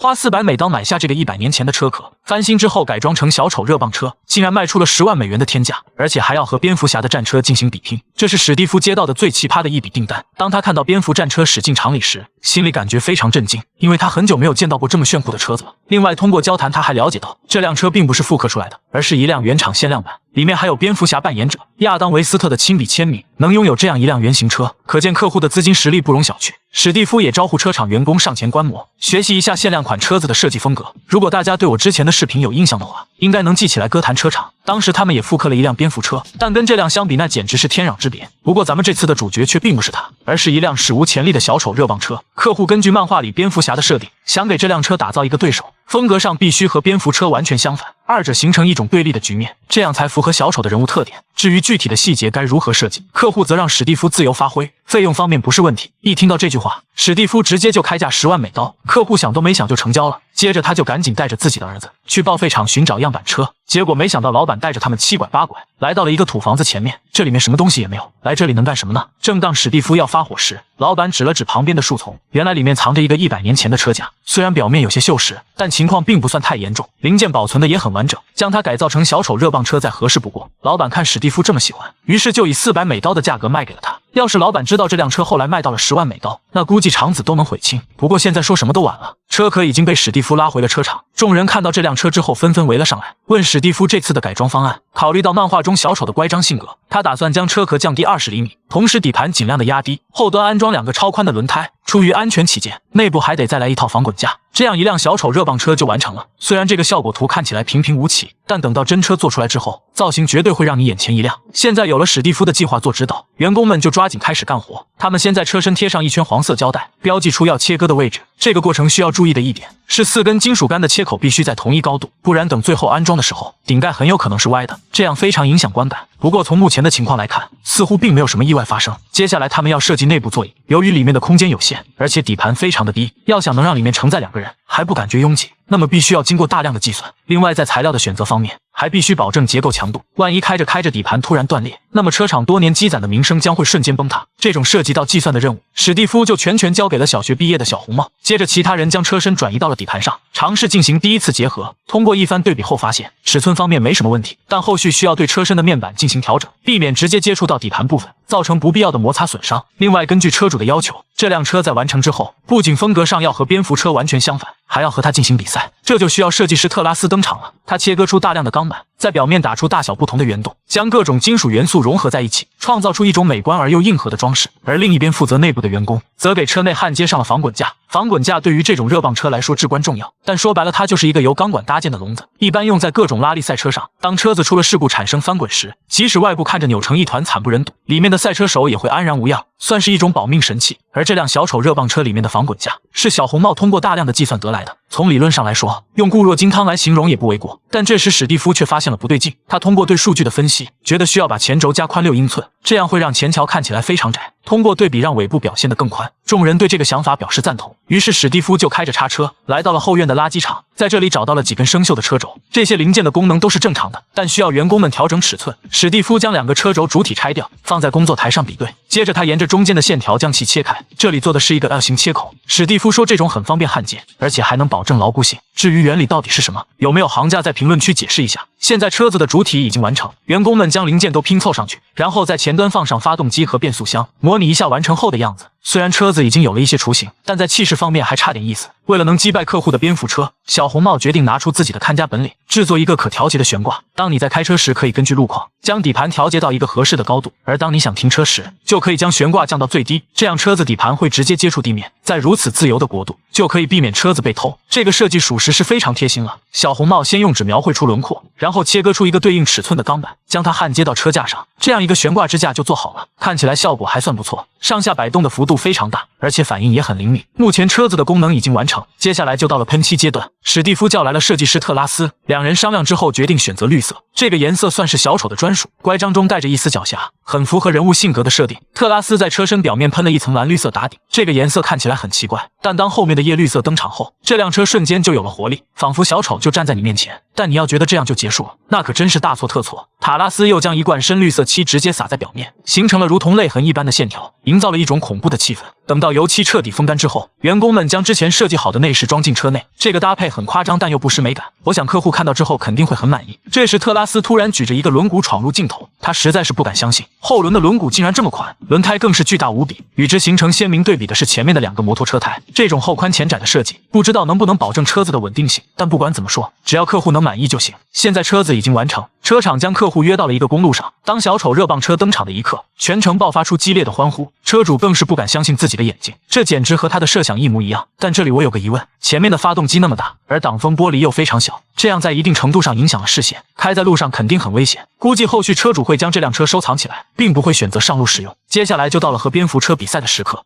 花400美刀买下这个100年前的车壳，翻新之后改装成小丑热棒车，竟然卖出了10万美元的天价，而且还要和蝙蝠侠的战车进行比拼。这是史蒂夫接到的最奇葩的一笔订单。当他看到蝙蝠战车驶进厂里时，心里感觉非常震惊，因为他很久没有见到过这么炫酷的车子了。另外，通过交谈他还了解到，这辆车并不是复刻出来的，而是一辆原厂限量版，里面还有蝙蝠侠扮演者亚当·维斯特的亲笔签名。能拥有这样一辆原型车，可见客户的资金实力不容小觑。史蒂夫也招呼车厂员工上前观摩，学习一下限量款车子的设计风格。如果大家对我之前的视频有印象的话，应该能记起来歌坛车厂当时他们也复刻了一辆蝙蝠车，但跟这辆相比那简直是天壤之别。不过咱们这次的主角却并不是他，而是一辆史无前例的小丑热棒车。客户根据漫画里蝙蝠侠的设定，想给这辆车打造一个对手，风格上必须和蝙蝠车完全相反，二者形成一种对立的局面，这样才符合小丑的人物特点。至于具体的细节该如何设计，客户则让史蒂夫自由发挥，费用方面不是问题。一听到这句话，史蒂夫直接就开价10万美刀，客户想都没想就成交了。接着他就赶紧带着自己的儿子去报废厂寻找样板车，结果没想到老板带着他们7拐8拐来到了一个土房子前面，这里面什么东西也没有，来这里能干什么呢？正当史蒂夫要发火时，老板指了指旁边的树丛，原来里面藏着一个100年前的车架，虽然表面有些锈蚀，但情况并不算太严重，零件保存的也很完整，将它改造成小丑热棒车再合适不过。老板看史蒂夫这么喜欢，于是就以400美刀的价格卖给了他。要是老板知道这辆车后来卖到了10万美刀，那估计厂子都能悔青。不过现在说什么都晚了，车壳已经被史蒂夫拉回了车厂。众人看到这辆车之后纷纷围了上来，问史蒂夫这次的改装方案。考虑到漫画中小丑的乖张性格，他打算将车壳降低20厘米，同时底盘尽量的压低，后端安装2个超宽的轮胎。出于安全起见，内部还得再来一套防滚架，这样一辆小丑热棒车就完成了。虽然这个效果图看起来平平无奇，但等到真车做出来之后，造型绝对会让你眼前一亮。现在有了史蒂夫的计划做指导，员工们就抓紧开始干活。他们先在车身贴上一圈黄色胶带，标记出要切割的位置。这个过程需要注意的一点是，4根金属杆的切口必须在同一高度，不然等最后安装的时候，顶盖很有可能是歪的，这样非常影响观感。不过从目前的情况来看，似乎并没有什么意外发生。接下来他们要设计内部座椅，由于里面的空间有限，而且底盘非常的低，要想能让里面承载2个人还不感觉拥挤，那么必须要经过大量的计算。另外在材料的选择方面，还必须保证结构强度，万一开着底盘突然断裂，那么车厂多年积攒的名声将会瞬间崩塌。这种涉及到计算的任务，史蒂夫就全权交给了小学毕业的小红帽。接着其他人将车身转移到了底盘上，尝试进行第一次结合。通过一番对比后发现，尺寸方面没什么问题，但后续需要对车身的面板进行调整，避免直接接触到底盘部分，造成不必要的摩擦损伤。另外根据车主的要求，这辆车在完成之后，不仅风格上要和蝙蝠车完全相反，还要和它进行比赛，这就需要设计师特拉斯登场了。他切割出大量的钢板，在表面打出大小不同的圆洞，将各种金属元素融合在一起，创造出一种美观而又硬核的装饰。而另一边负责内部的员工则给车内焊接上了防滚架。防滚架对于这种热棒车来说至关重要，但说白了它就是一个由钢管搭建的笼子，一般用在各种拉力赛车上。当车子出了事故产生翻滚时，即使外部看着扭成一团惨不忍睹，里面的赛车手也会安然无恙，算是一种保命神器。而这辆小丑热棒车里面的防滚架是小红帽通过大量的计算得来的，从理论上来说，用固若金汤来形容也不为过。但这时史蒂夫却发现了不对劲，他通过对数据的分析，觉得需要把前轴加宽6英寸，这样会让前桥看起来非常窄，通过对比让尾部表现得更宽。众人对这个想法表示赞同，于是史蒂夫就开着叉车来到了后院的垃圾场，在这里找到了几根生锈的车轴，这些零件的功能都是正常的，但需要员工们调整尺寸。史蒂夫将2个车轴主体拆掉，放在工作台上比对，接着他沿着中间的线条将其切开，这里做的是一个 L 型切口。史蒂夫说这种很方便焊接，而且还能保证牢固性。至于原理到底是什么，有没有行家在评论区解释一下。现在车子的主体已经完成，员工们将零件都拼凑上去，然后在前端放上发动机和变速箱，模拟一下完成后的样子。虽然车子已经有了一些雏形，但在气势方面还差点意思。为了能击败客户的蝙蝠车，小红帽决定拿出自己的看家本领，制作一个可调节的悬挂。当你在开车时，可以根据路况将底盘调节到一个合适的高度，而当你想停车时，就可以将悬挂降到最低，这样车子底盘会直接接触地面。在如此自由的国度，就可以避免车子被偷。这个设计属实是非常贴心了。小红帽先用纸描绘出轮廓，然后切割出一个对应尺寸的钢板，将它焊接到车架上，这样一个悬挂支架就做好了。看起来效果还算不错，上下摆动的幅度非常大，而且反应也很灵敏。目前车子的功能已经完成，接下来就到了喷漆阶段。史蒂夫叫来了设计师特拉斯，两人商量之后决定选择绿色，这个颜色算是小丑的专属，乖张中带着一丝狡黠，很符合人物性格的设定。特拉斯在车身表面喷了一层蓝绿色打底，这个颜色看起来很奇怪，但当后面的叶绿色登场后，这辆车瞬间就有了活力，仿佛小丑就站在你面前。但你要觉得这样就结束了，那可真是大错特错。塔拉斯又将一罐深绿色漆直接洒在表面，形成了如同泪痕一般的线条，营造了一种恐怖的气氛。等到油漆彻底风干之后，员工们将之前设计好的内饰装进车内，这个搭配很夸张，但又不失美感。我想客户看到之后肯定会很满意。这时特拉斯突然举着一个轮毂闯入镜头，他实在是不敢相信，后轮的轮毂竟然这么宽，轮胎更是巨大无比。与之形成鲜明对比的是前面的2个摩托车胎，这种后宽前窄的设计，不知道能不能保证车子的稳定性。但不管怎么说，只要客户能满意就行。现在车子已经完成，车厂将客户约到了一个公路上。当小丑热棒车登场的一刻，全程爆发出激烈的欢呼，车主更是不敢相信自己的眼睛，这简直和他的设想一模一样。但这里我有个疑问，前面的发动机那么大，而挡风玻璃又非常小，这样在一定程度上影响了视线，开在路上肯定很危险。估计后续车主会将这辆车收藏起来，并不会选择上路使用。接下来就到了和蝙蝠车比赛的时刻，